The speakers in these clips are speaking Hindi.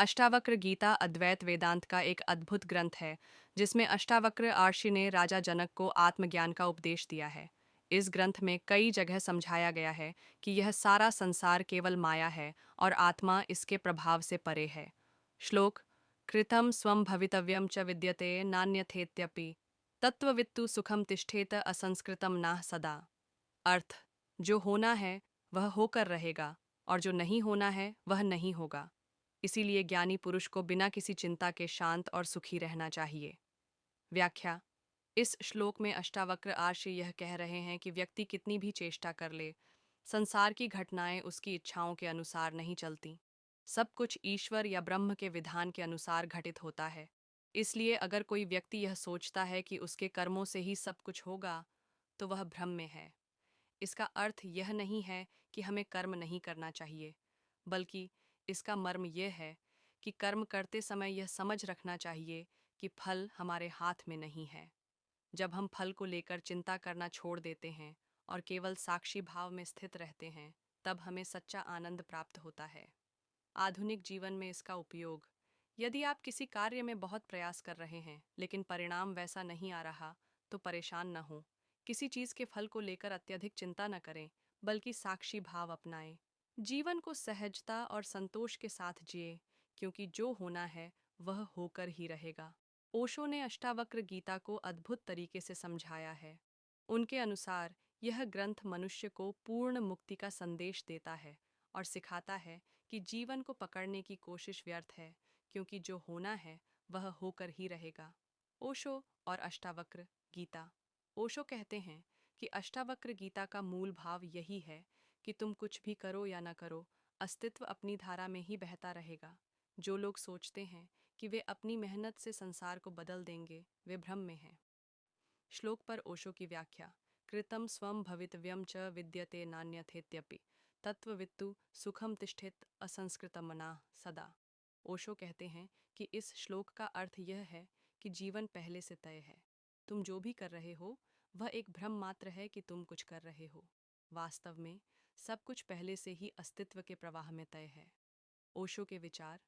अष्टावक्र गीता अद्वैत वेदांत का एक अद्भुत ग्रंथ है, जिसमें अष्टावक्र ऋषि ने राजा जनक को आत्मज्ञान का उपदेश दिया है। इस ग्रंथ में कई जगह समझाया गया है कि यह सारा संसार केवल माया है और आत्मा इसके प्रभाव से परे है। श्लोक: कृतं स्वं भवितव्यं च विद्यते नान्यथेत्यपि तत्त्ववित्तु सुखम तिष्ठेत असंस्कृतम नाह सदा। अर्थ: जो होना है वह होकर रहेगा और जो नहीं होना है वह नहीं होगा। इसीलिए ज्ञानी पुरुष को बिना किसी चिंता के शांत और सुखी रहना चाहिए। व्याख्या: इस श्लोक में अष्टावक्र ऋषि यह कह रहे हैं कि व्यक्ति कितनी भी चेष्टा कर ले, संसार की घटनाएं उसकी इच्छाओं के अनुसार नहीं चलती। सब कुछ ईश्वर या ब्रह्म के विधान के अनुसार घटित होता है। इसलिए अगर कोई व्यक्ति यह सोचता है कि उसके कर्मों से ही सब कुछ होगा, तो वह भ्रम में है। इसका अर्थ यह नहीं है कि हमें कर्म नहीं करना चाहिए, बल्कि इसका मर्म यह है कि कर्म करते समय यह समझ रखना चाहिए कि फल हमारे हाथ में नहीं है। जब हम फल को लेकर चिंता करना छोड़ देते हैं और केवल साक्षी भाव में स्थित रहते हैं, तब हमें सच्चा आनंद प्राप्त होता है। आधुनिक जीवन में इसका उपयोग: यदि आप किसी कार्य में बहुत प्रयास कर रहे हैं लेकिन परिणाम वैसा नहीं आ रहा, तो परेशान न हो। किसी चीज के फल को लेकर अत्यधिक चिंता न करें, बल्कि साक्षी भाव अपनाएं। जीवन को सहजता और संतोष के साथ जिए, क्योंकि जो होना है वह होकर ही रहेगा। ओशो ने अष्टावक्र गीता को अद्भुत तरीके से समझाया है। उनके अनुसार यह ग्रंथ मनुष्य को पूर्ण मुक्ति का संदेश देता है और सिखाता है कि जीवन को पकड़ने की कोशिश व्यर्थ है, क्योंकि जो होना है वह होकर ही रहेगा। ओशो और अष्टावक्र गीता। ओशो कहते हैं कि अष्टावक्र गीता का मूल भाव यही है कि तुम कुछ भी करो या न करो, अस्तित्व अपनी धारा में ही बहता रहेगा। जो लोग सोचते हैं कि वे अपनी मेहनत से संसार को बदल देंगे, वे भ्रम में हैं। श्लोक पर ओशो की व्याख्या: कृतं स्वं भवितव्यं च विद्यते नान्यथेत्यपि तत्त्ववित्तु सुखम तिष्ठेत असंस्कृतमना सदा। ओशो कहते हैं कि इस श्लोक का अर्थ यह है कि जीवन पहले से तय है। तुम जो भी कर रहे हो वह एक भ्रम मात्र है कि तुम कुछ कर रहे हो। वास्तव में सब कुछ पहले से ही अस्तित्व के प्रवाह में तय है। ओशो के विचार: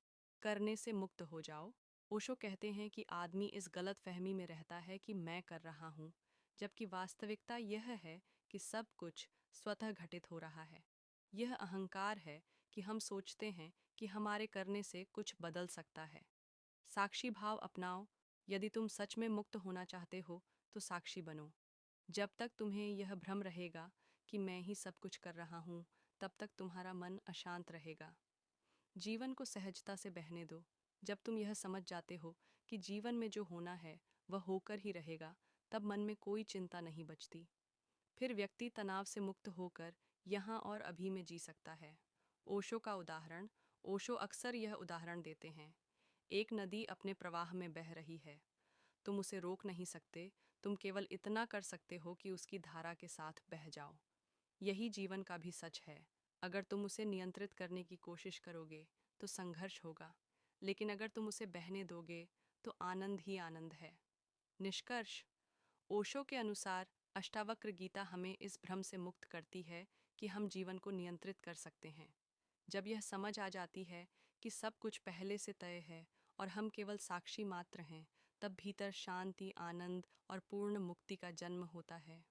करने से मुक्त हो जाओ। ओशो कहते हैं कि आदमी इस गलत फहमी में रहता है कि मैं कर रहा हूँ, जबकि वास्तविकता यह है कि सब कुछ स्वतः घटित हो रहा है। यह अहंकार है कि हम सोचते हैं कि हमारे करने से कुछ बदल सकता है। साक्षी भाव अपनाओ। यदि तुम सच में मुक्त होना चाहते हो तो साक्षी बनो। जब तक तुम्हें यह भ्रम रहेगा कि मैं ही सब कुछ कर रहा हूँ, तब तक तुम्हारा मन अशांत रहेगा। जीवन को सहजता से बहने दो। जब तुम यह समझ जाते हो कि जीवन में जो होना है वह होकर ही रहेगा, तब मन में कोई चिंता नहीं बचती। फिर व्यक्ति तनाव से मुक्त होकर यहाँ और अभी में जी सकता है। ओशो का उदाहरण: ओशो अक्सर यह उदाहरण देते हैं। एक नदी अपने प्रवाह में बह रही है। तुम उसे रोक नहीं सकते, तुम केवल इतना कर सकते हो कि उसकी धारा के साथ बह जाओ। यही जीवन का भी सच है। अगर तुम उसे नियंत्रित करने की कोशिश करोगे तो संघर्ष होगा, लेकिन अगर तुम उसे बहने दोगे तो आनंद ही आनंद है। निष्कर्ष: ओशो के अनुसार अष्टावक्र गीता हमें इस भ्रम से मुक्त करती है कि हम जीवन को नियंत्रित कर सकते हैं। जब यह समझ आ जाती है कि सब कुछ पहले से तय है और हम केवल साक्षी मात्र हैं, तब भीतर शांति, आनंद और पूर्ण मुक्ति का जन्म होता है।